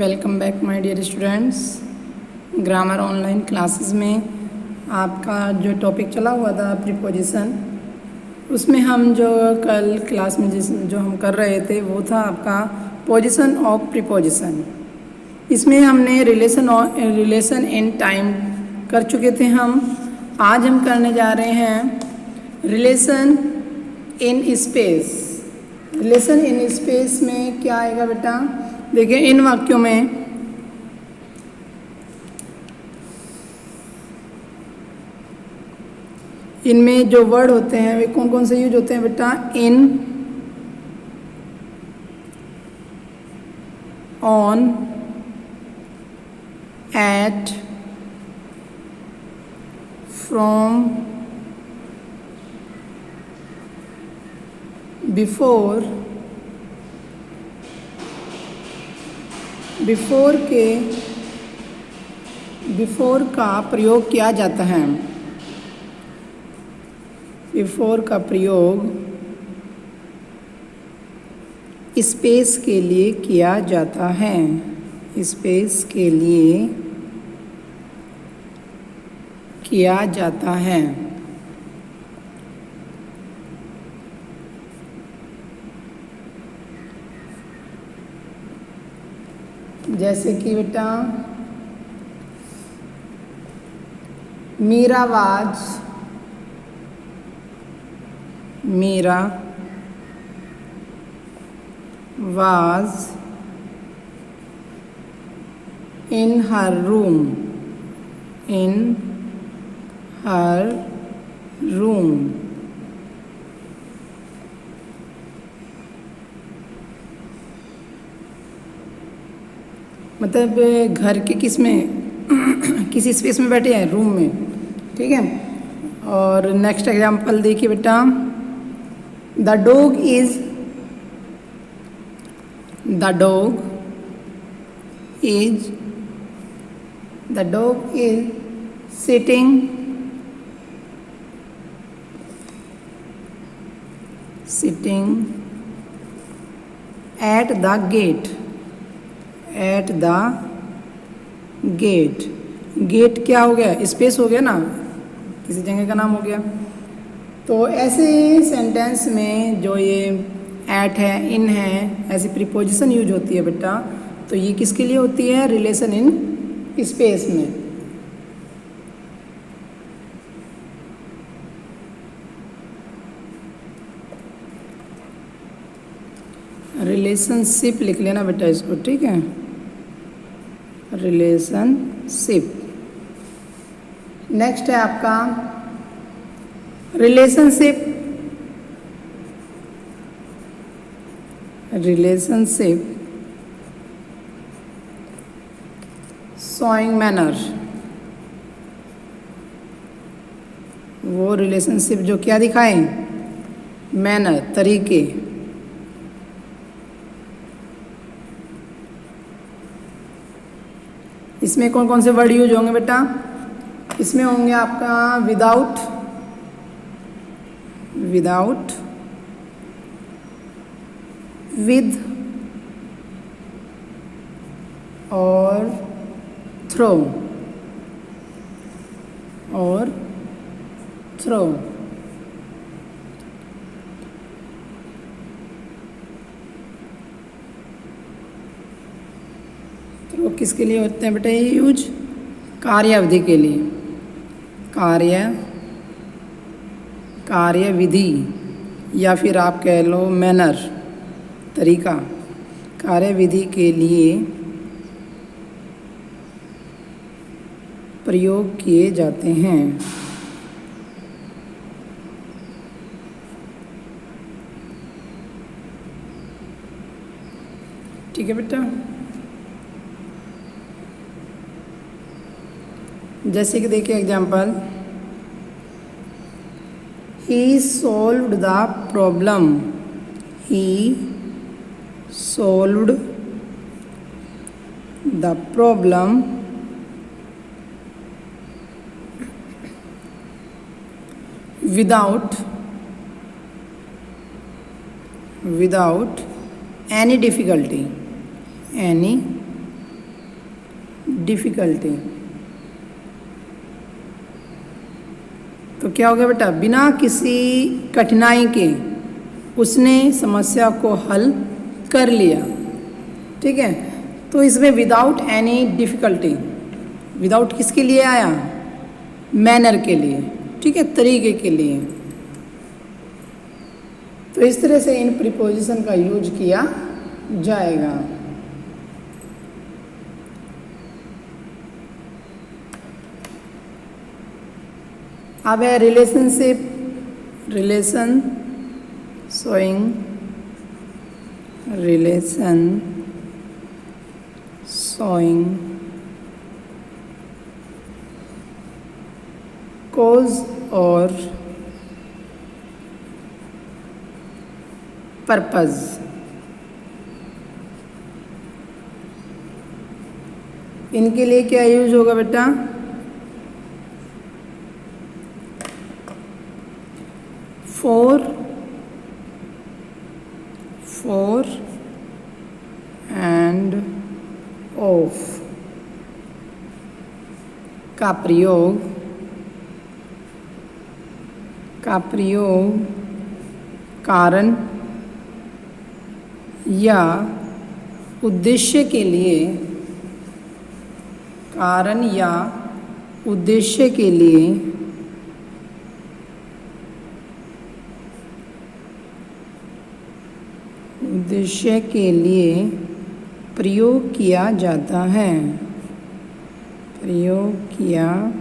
Welcome back my dear students. Grammar online classes में आपका जो टॉपिक चला हुआ था प्रीपोजिशन, उसमें हम जो कल क्लास में जो हम कर रहे थे वो था आपका पोजीशन ऑफ प्रीपोजिशन। इसमें हमने रिलेशन इन टाइम कर चुके थे आज हम करने जा रहे हैं relation in space. Relation in space में क्या आएगा बेटा? देखिए, इन वाक्यों में इनमें जो वर्ड होते हैं वे कौन कौन से यूज होते हैं बेटा? In, on, at, from, before, before का प्रयोग किया जाता है। बिफोर का प्रयोग स्पेस के लिए किया जाता है। स्पेस के लिए किया जाता है। जैसे कि बेटा Meera was in her room. मतलब घर के किस में किसी स्पेस में बैठे हैं, रूम में, ठीक है। और नेक्स्ट एग्जांपल देखिए बेटा, the dog is sitting at the gate. Gate क्या हो गया? स्पेस हो गया ना, किसी जगह का नाम हो गया। तो ऐसे सेंटेंस में जो ये एट है, इन है, ऐसी प्रीपोजिशन यूज होती है बेटा। तो ये किसके लिए होती है? रिलेशन इन स्पेस में। रिलेशनशिप लिख लेना बेटा इसको, ठीक है। रिलेशनशिप। नेक्स्ट है आपका रिलेशनशिप शोइंग मैनर। वो रिलेशनशिप जो क्या दिखाएं? मैनर, तरीके। इसमें कौन कौन से वर्ड यूज होंगे बेटा? इसमें होंगे आपका विदाउट, विद और थ्रो। तो किसके लिए होते हैं बेटा ये यूज? कार्य अवधि के लिए। कार्य विधि, या फिर आप कह लो मैनर, तरीका। कार्य विधि के लिए प्रयोग किए जाते हैं। ठीक है बेटा। जैसे कि देखिए example, he solved the problem. without any difficulty difficulty. तो क्या हो गया बेटा, बिना किसी कठिनाई के उसने समस्या को हल कर लिया। ठीक है, तो इसमें विदाउट एनी डिफ़िकल्टी, विदाउट किसके लिए आया, मैनर के लिए, ठीक है, तरीके के लिए। तो इस तरह से इन प्रीपोजिशन का यूज किया जाएगा। अब है relationship, relation showing, relation showing cause और पर्पस। इनके लिए क्या यूज होगा बेटा, फॉर एंड ऑफ का प्रयोग कारण या उद्देश्य के लिए, कारण या उद्देश्य के लिए प्रयोग किया जाता है, प्रयोग किया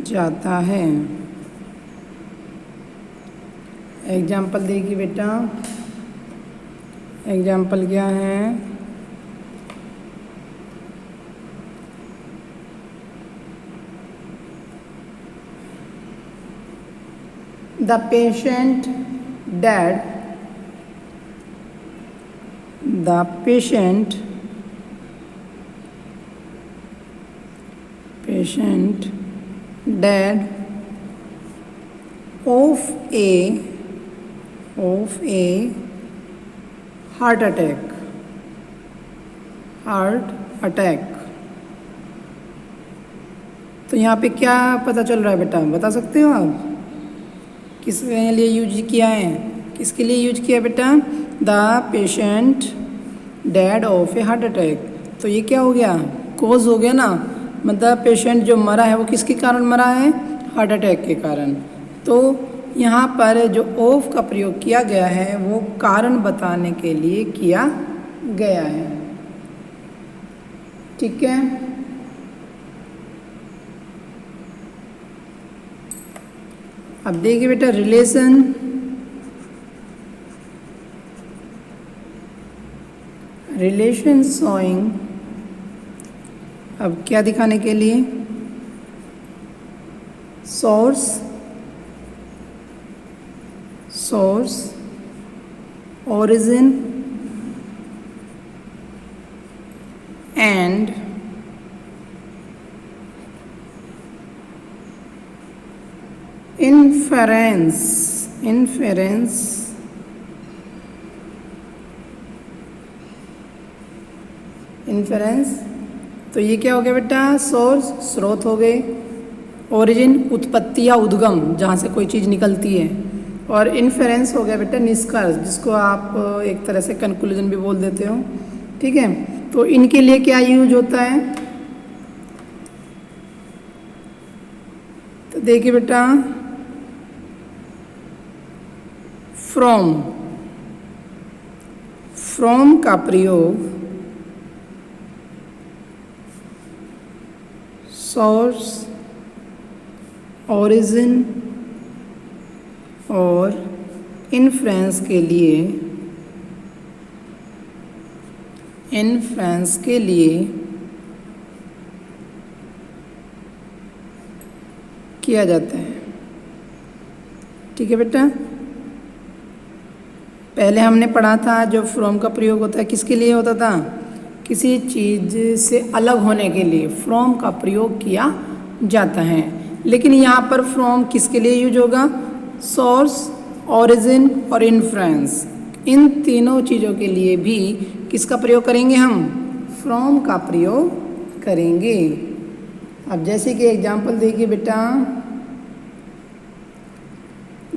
जाता है। एग्जाम्पल देखिए बेटा, एग्जाम्पल क्या है, the patient dead, the patient died of a heart attack। तो यहाँ पे क्या पता चल रहा है बेटा, बता सकते हो आप, किसके लिए यूज किया है, किसके लिए यूज किया बेटा, the patient dead of A heart attack. तो ये क्या हो गया, कोज हो गया ना, मतलब पेशेंट जो मरा है वो किसके कारण मरा है, हार्ट अटैक के कारण। तो यहाँ पर जो ऑफ का प्रयोग किया गया है वो कारण बताने के लिए किया गया है। ठीक है, अब देखिए बेटा रिलेशन शोइंग, अब क्या दिखाने के लिए, सोर्स ओरिजिन एंड इन्फेरेंस। तो ये क्या हो गया बेटा, सोर्स स्रोत हो गए, ओरिजिन उत्पत्ति या उद्गम जहाँ से कोई चीज़ निकलती है, और इन्फेरेंस हो गया बेटा निष्कर्ष, जिसको आप एक तरह से कंक्लूजन भी बोल देते हो। ठीक है, तो इनके लिए क्या यूज होता है, तो देखिए बेटा फ्रॉम का प्रयोग सोर्स, ओरिजिन और इन्फ्रेंस के लिए किया जाता है। ठीक है बेटा, पहले हमने पढ़ा था जो फ्रॉम का प्रयोग होता है किसके लिए होता था, किसी चीज़ से अलग होने के लिए फ्रॉम का प्रयोग किया जाता है। लेकिन यहाँ पर फ्रॉम किसके लिए यूज होगा, सोर्स, ओरिजिन और इन्फ्रेंस, इन तीनों चीज़ों के लिए भी किसका प्रयोग करेंगे हम, फ्रॉम का प्रयोग करेंगे। अब जैसे कि एग्जाम्पल देखिए बेटा,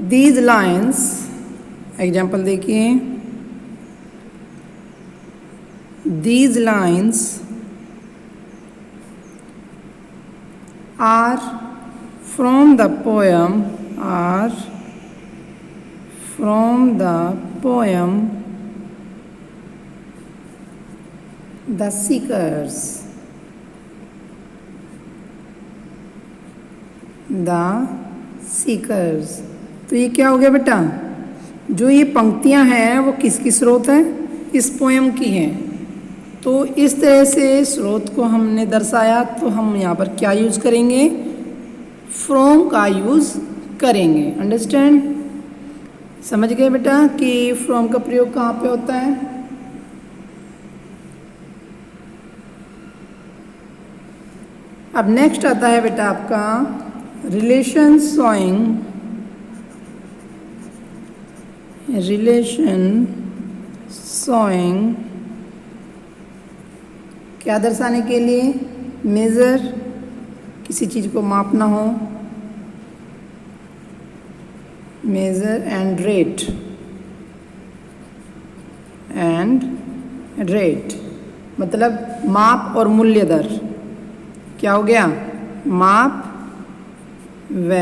दीज लाइन्स, एग्जाम्पल देखिए, these lines are from the poem The Seekers. तो ये क्या हो गया बेटा, जो ये पंक्तियां हैं वो किसकी स्रोत है, इस पोएम की हैं। तो इस तरह से स्रोत को हमने दर्शाया, तो हम यहाँ पर क्या यूज करेंगे, फ्रॉम का यूज करेंगे। अंडरस्टैंड, समझ गए बेटा कि फ्रॉम का प्रयोग कहाँ पे होता है। अब नेक्स्ट आता है बेटा आपका रिलेशन शोइंग क्या दर्शाने के लिए, मेज़र, किसी चीज़ को मापना हो, मेज़र एंड रेट मतलब माप और मूल्य दर। क्या हो गया, माप व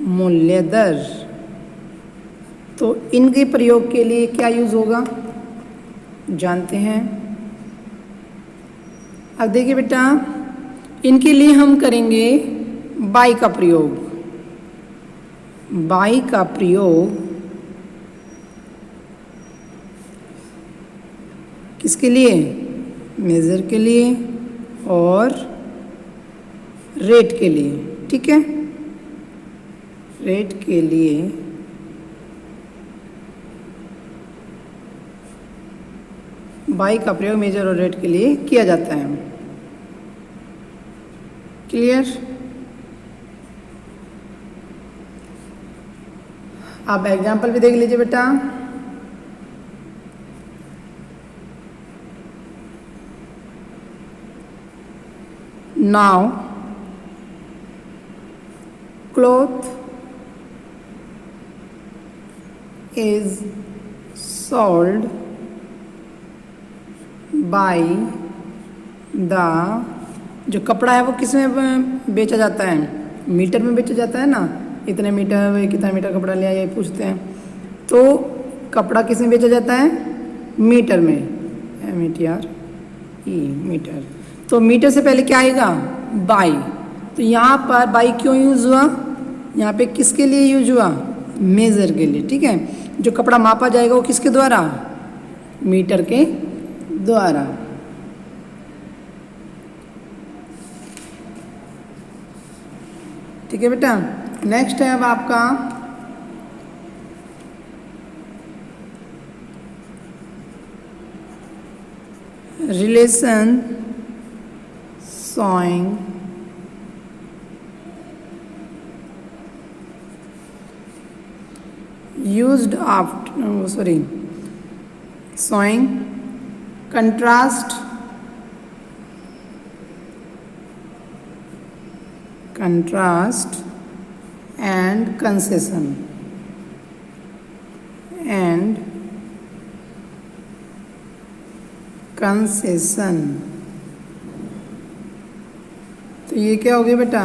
मूल्य दर। तो इनके प्रयोग के लिए क्या यूज होगा जानते हैं। अब देखिए बेटा, इनके लिए हम करेंगे बाई का प्रयोग। बाई का प्रयोग किसके लिए, मेज़र के लिए और रेट के लिए। ठीक है, रेट के लिए बाई का प्रयोग मेजर और रेट के लिए किया जाता है। क्लियर। आप एग्जाम्पल भी देख लीजिए बेटा। Now cloth is sold by the, जो कपड़ा है वो किस में बेचा जाता है, मीटर में बेचा जाता है ना, इतने मीटर, कितना मीटर कपड़ा लिया ये पूछते हैं। तो कपड़ा किस में बेचा जाता है, मीटर में, MATRE मीटर। तो मीटर से पहले क्या आएगा, बाई। तो यहाँ पर बाई क्यों यूज हुआ, यहाँ पे किसके लिए यूज हुआ, मेज़र के लिए। ठीक है, जो कपड़ा मापा जाएगा वो किसके द्वारा, मीटर के द्वारा। ठीक है बेटा। नेक्स्ट है अब आपका relation showing used after showing contrast and concession तो ये क्या हो गया बेटा,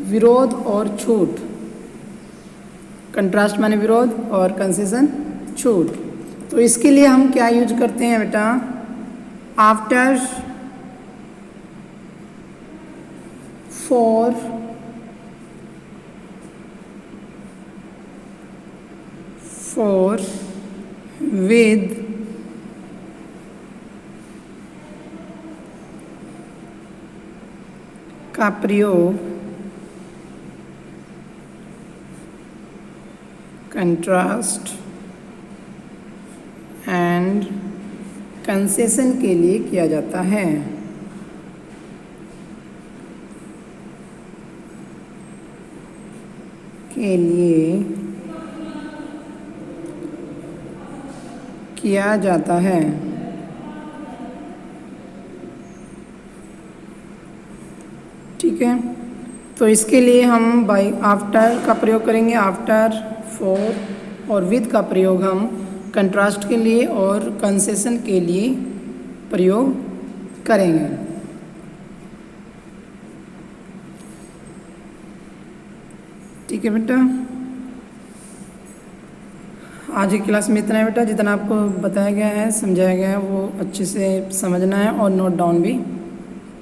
विरोध और छूट। कंट्रास्ट माने विरोध और कंसेशन छूट। तो इसके लिए हम क्या यूज करते हैं बेटा, आफ्टर, फॉर, विद, का प्रयोग कंट्रास्ट एंड कंसेशन के लिए किया जाता है। के लिए किया जाता है। ठीक है। तो इसके लिए हम बाई आफ्टर का प्रयोग करेंगे, आफ्टर, फॉर और विद का प्रयोग हम कंट्रास्ट के लिए और कंसेशन के लिए प्रयोग करेंगे। ठीक है बेटा, आज की क्लास में इतना है बेटा। जितना आपको बताया गया है, समझाया गया है, वो अच्छे से समझना है और नोट डाउन भी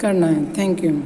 करना है। Thank you.